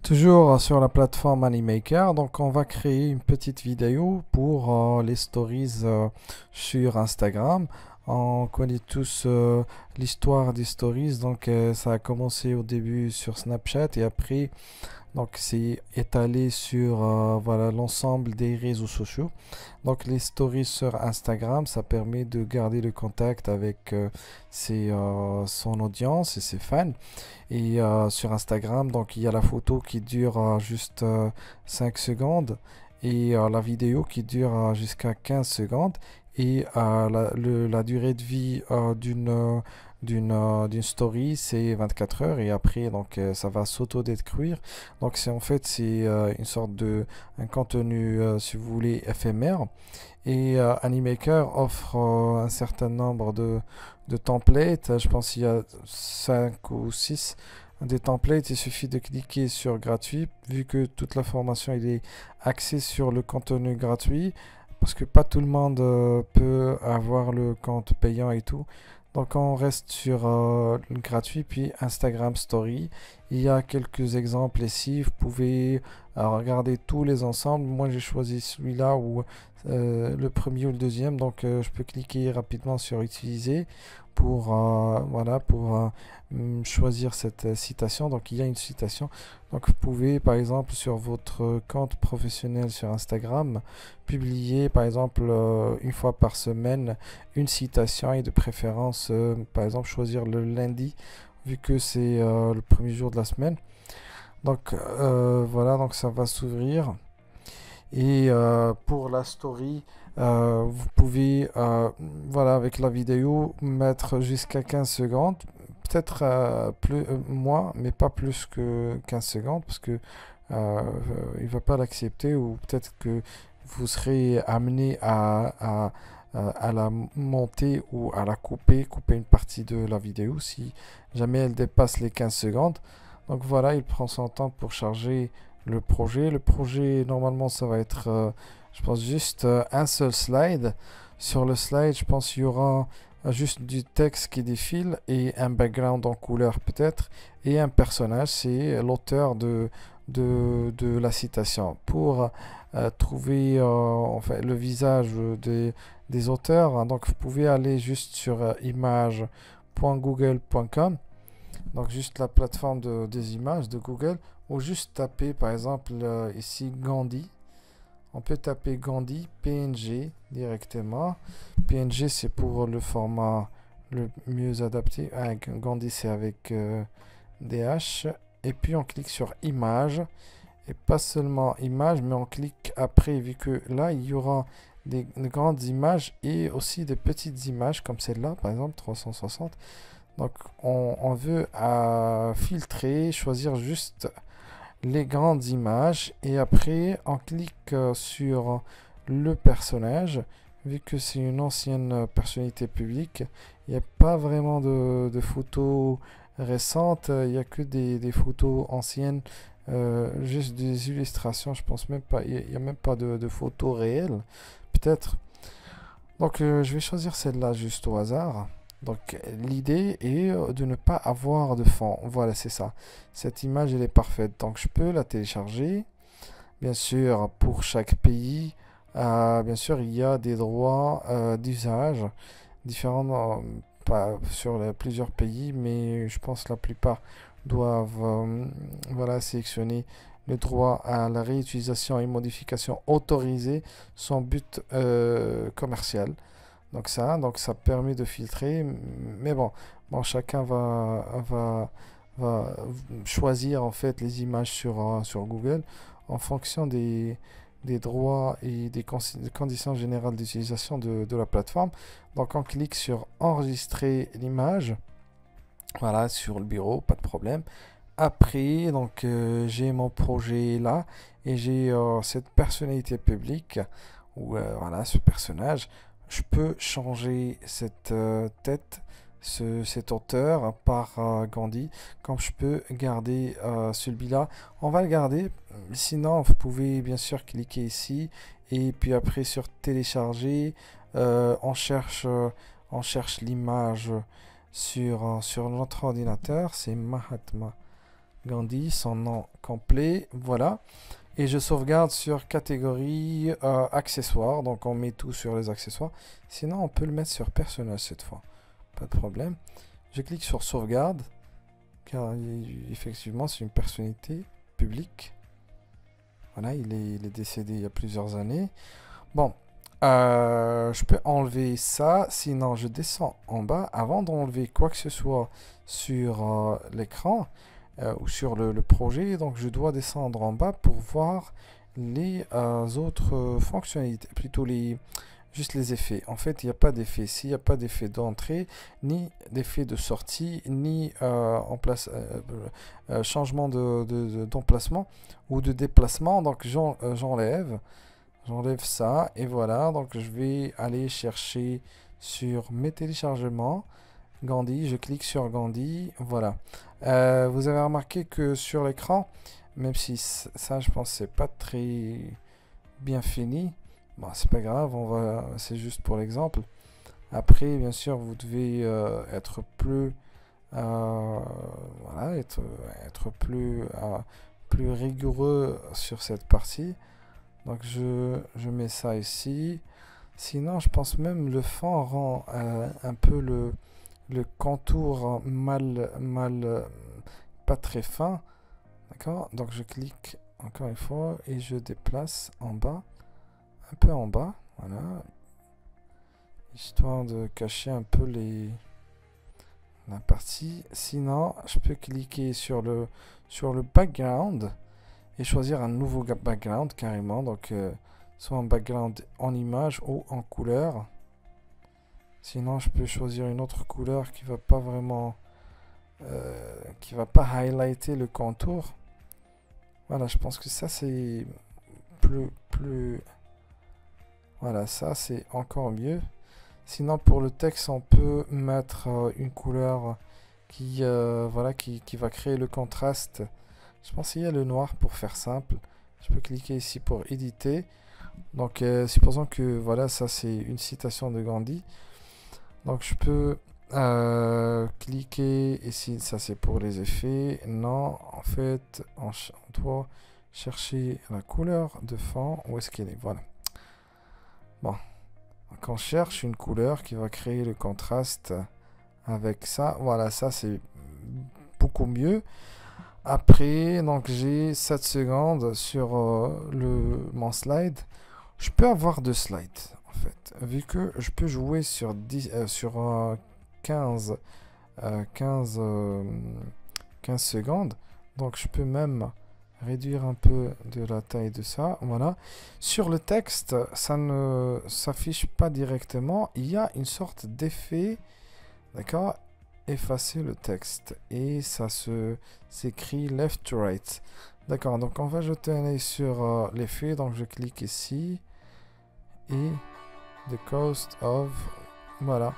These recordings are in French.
Toujours sur la plateforme Animaker, donc on va créer une petite vidéo pour les stories sur Instagram. On connaît tous l'histoire des stories, donc ça a commencé au début sur Snapchat et après donc c'est étalé sur voilà l'ensemble des réseaux sociaux. Donc les stories sur Instagram, ça permet de garder le contact avec son audience et ses fans. Et sur Instagram, donc il y a la photo qui dure juste 5 secondes et la vidéo qui dure jusqu'à 15 secondes. Et la durée de vie d'une story, c'est 24 heures et après, donc ça va s'auto-détruire. Donc c'est en fait, c'est une sorte de un contenu, si vous voulez, éphémère. Et Animaker offre un certain nombre de templates. Je pense qu'il y a 5 ou 6 des templates. Il suffit de cliquer sur gratuit, vu que toute la formation il est axée sur le contenu gratuit, parce que pas tout le monde peut avoir le compte payant et tout. Donc on reste sur le gratuit, puis Instagram Story. Il y a quelques exemples ici. Vous pouvez regarder tous les ensembles. Moi j'ai choisi celui-là ou le premier ou le deuxième. Donc je peux cliquer rapidement sur utiliser pour voilà pour choisir cette citation. Donc il y a une citation. Donc vous pouvez par exemple sur votre compte professionnel sur Instagram publier par exemple une fois par semaine une citation et de préférence par exemple choisir le lundi vu que c'est le premier jour de la semaine. Donc voilà, donc ça va s'ouvrir. Et pour la story, vous pouvez, voilà, avec la vidéo, mettre jusqu'à 15 secondes. Peut-être plus, moins, mais pas plus que 15 secondes, parce que il va pas l'accepter, ou peut-être que vous serez amené à la monter ou à la couper une partie de la vidéo si jamais elle dépasse les 15 secondes. Donc voilà, il prend son temps pour charger le projet. Le projet, normalement, ça va être, je pense, juste un seul slide. Sur le slide, je pense qu'il y aura juste du texte qui défile et un background en couleur peut-être et un personnage, c'est l'auteur de la citation. Pour trouver enfin, le visage des auteurs, hein, donc vous pouvez aller juste sur image.google.com, donc juste la plateforme des images de Google, ou juste taper par exemple ici Gandhi. On peut taper Gandhi PNG directement. PNG c'est pour le format le mieux adapté. Ah, Gandhi c'est avec DH. Et puis on clique sur image. Et pas seulement image, mais on clique après, vu que là il y aura des grandes images et aussi des petites images comme celle-là, par exemple 360. Donc on veut filtrer, choisir juste les grandes images et après on clique sur le personnage. Vu que c'est une ancienne personnalité publique, il n'y a pas vraiment de photos récentes, il n'y a que des photos anciennes, juste des illustrations, je pense même pas, il n'y a même pas de photos réelles, peut-être. Donc je vais choisir celle-là juste au hasard. Donc l'idée est de ne pas avoir de fond. Voilà, c'est ça. Cette image, elle est parfaite. Donc je peux la télécharger. Bien sûr, pour chaque pays, bien sûr, il y a des droits d'usage différents sur plusieurs pays, mais je pense que la plupart doivent voilà, sélectionner le droit à la réutilisation et modification autorisée sans but commercial. Donc ça permet de filtrer, mais bon, chacun va choisir en fait les images sur Google en fonction des droits et des conditions générales d'utilisation de la plateforme. Donc on clique sur enregistrer l'image, voilà, sur le bureau, pas de problème. Après, donc j'ai mon projet là et j'ai cette personnalité publique ou voilà ce personnage. Je peux changer cette tête, cet auteur par Gandhi, comme je peux garder celui-là. On va le garder. Sinon, vous pouvez bien sûr cliquer ici et puis après sur télécharger, on cherche l'image sur notre ordinateur. C'est Mahatma Gandhi, son nom complet, voilà. Et je sauvegarde sur catégorie accessoires, donc on met tout sur les accessoires. Sinon, on peut le mettre sur personnage cette fois, pas de problème. Je clique sur sauvegarde, car effectivement, c'est une personnalité publique. Voilà, il est décédé il y a plusieurs années. Bon, je peux enlever ça, sinon je descends en bas. Avant d'enlever quoi que ce soit sur l'écran ou sur le projet, donc je dois descendre en bas pour voir les autres fonctionnalités, plutôt juste les effets. En fait, il n'y a pas d'effet. S'il n'y a pas d'effet d'entrée, ni d'effet de sortie, ni changement d'emplacement ou de déplacement, donc j'enlève ça et voilà. Donc je vais aller chercher sur mes téléchargements Gandhi, je clique sur Gandhi, voilà. Vous avez remarqué que sur l'écran, même si ça je pense c'est pas très bien fini, bon c'est pas grave, c'est juste pour l'exemple. Après bien sûr vous devez être plus voilà, être plus rigoureux sur cette partie. Donc je mets ça ici. Sinon, je pense même le fond rend un peu le contour pas très fin. D'accord? Donc je clique encore une fois et je déplace en bas, un peu en bas. Voilà. Histoire de cacher un peu la partie. Sinon, je peux cliquer sur le background et choisir un nouveau background carrément. Donc, soit un background en image ou en couleur. Sinon, je peux choisir une autre couleur qui va pas vraiment, qui va pas highlighter le contour. Voilà, je pense que ça c'est plus, voilà, ça c'est encore mieux. Sinon, pour le texte, on peut mettre une couleur voilà, qui va créer le contraste. Je pense qu'il y a le noir pour faire simple. Je peux cliquer ici pour éditer. Donc, supposons que voilà, ça c'est une citation de Gandhi. Donc, je peux cliquer ici. Ça c'est pour les effets. Non, en fait, on doit chercher la couleur de fond. Où est-ce qu'elle est? Voilà. Bon. Donc, on cherche une couleur qui va créer le contraste avec ça. Voilà, ça c'est beaucoup mieux. Après, donc j'ai 7 secondes sur mon slide. Je peux avoir 2 slides en fait, vu que je peux jouer sur 15 secondes. Donc je peux même réduire un peu de la taille de ça. Voilà. Sur le texte, ça ne s'affiche pas directement. Il y a une sorte d'effet, d'accord? Effacer le texte et ça s'écrit left to right. D'accord, donc on va jeter un œil sur l'effet. Donc je clique ici et the cost of, voilà.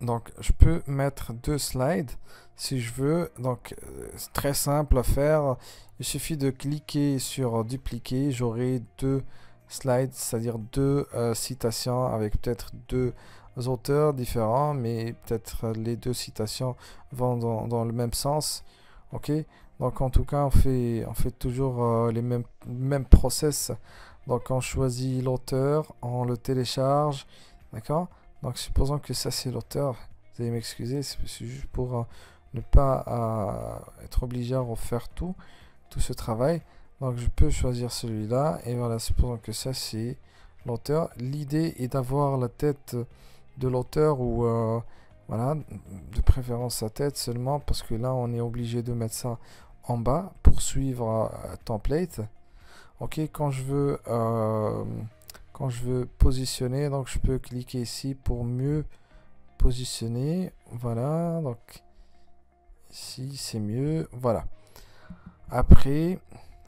Donc je peux mettre 2 slides si je veux. Donc c'est très simple à faire. Il suffit de cliquer sur dupliquer. J'aurai 2 slides, c'est-à-dire 2 citations avec peut-être 2 auteurs différents, mais peut-être les 2 citations vont dans le même sens. Ok, donc en tout cas on fait toujours les mêmes process. Donc on choisit l'auteur, on le télécharge, d'accord. Donc supposons que ça c'est l'auteur, vous allez m'excuser, c'est juste pour ne pas être obligé à refaire tout ce travail. Donc je peux choisir celui-là et voilà, supposons que ça c'est l'auteur. L'idée est d'avoir la tête de l'auteur ou voilà, de préférence sa tête seulement, parce que là on est obligé de mettre ça en bas pour suivre template. Ok, quand je veux positionner, donc je peux cliquer ici pour mieux positionner. Voilà, donc ici c'est mieux. Voilà. Après,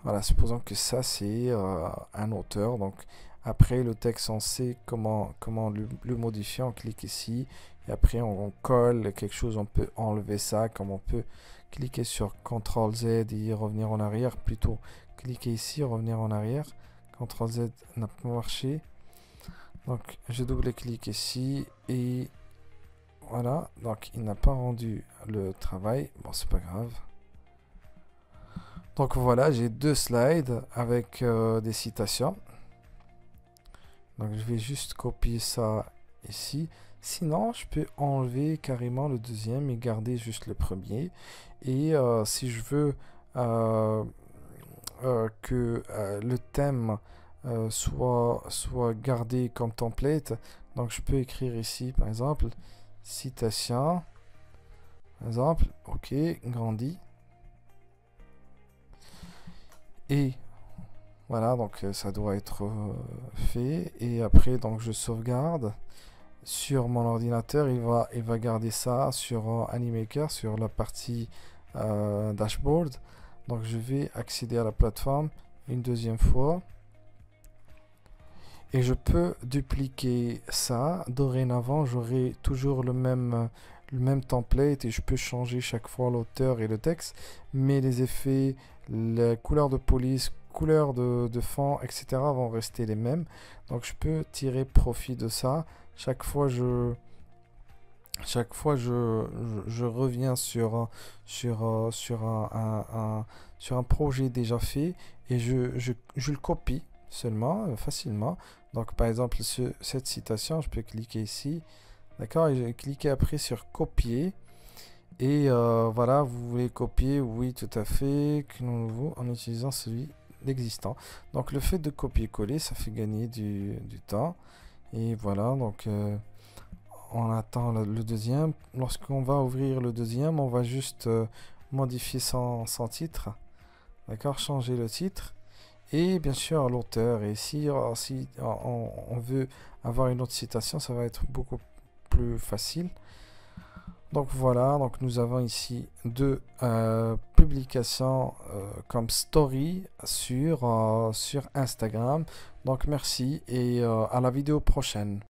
voilà, supposons que ça c'est un auteur. Donc après le texte, on sait comment le modifier. On clique ici et après on colle quelque chose. On peut enlever ça, comme on peut cliquer sur CTRL Z et revenir en arrière. Plutôt cliquer ici, revenir en arrière. CTRL Z n'a pas marché. Donc je double-clique ici et Voilà, donc il n'a pas rendu le travail. Bon, c'est pas grave. Donc voilà, j'ai deux slides avec des citations. Donc je vais juste copier ça ici. Sinon, je peux enlever carrément le deuxième et garder juste le premier. Et si je veux que le thème soit gardé comme template, donc je peux écrire ici par exemple citation, par exemple, ok, grandi. Et voilà, donc ça doit être fait. Et après, donc je sauvegarde sur mon ordinateur. Il va garder ça sur Animaker, sur la partie dashboard. Donc je vais accéder à la plateforme une deuxième fois. Et je peux dupliquer ça. Dorénavant, j'aurai toujours le même template et je peux changer chaque fois l'auteur et le texte. Mais les effets, les couleurs de police, couleurs de fond, etc. vont rester les mêmes. Donc je peux tirer profit de ça. Chaque fois, je reviens sur un projet déjà fait et je le copie seulement, facilement. Donc par exemple, cette citation, je peux cliquer ici, d'accord, et je vais cliquer après sur copier. Et voilà, vous voulez copier, oui, tout à fait, nouveau en utilisant celui d'existant. Donc le fait de copier-coller, ça fait gagner du temps. Et voilà, donc on attend le deuxième. Lorsqu'on va ouvrir le deuxième, on va juste modifier son titre. D'accord, changer le titre. Et bien sûr l'auteur. Et si on veut avoir une autre citation, ça va être beaucoup plus facile. Donc voilà, donc nous avons ici deux publications comme story sur Instagram. Donc merci et à la vidéo prochaine.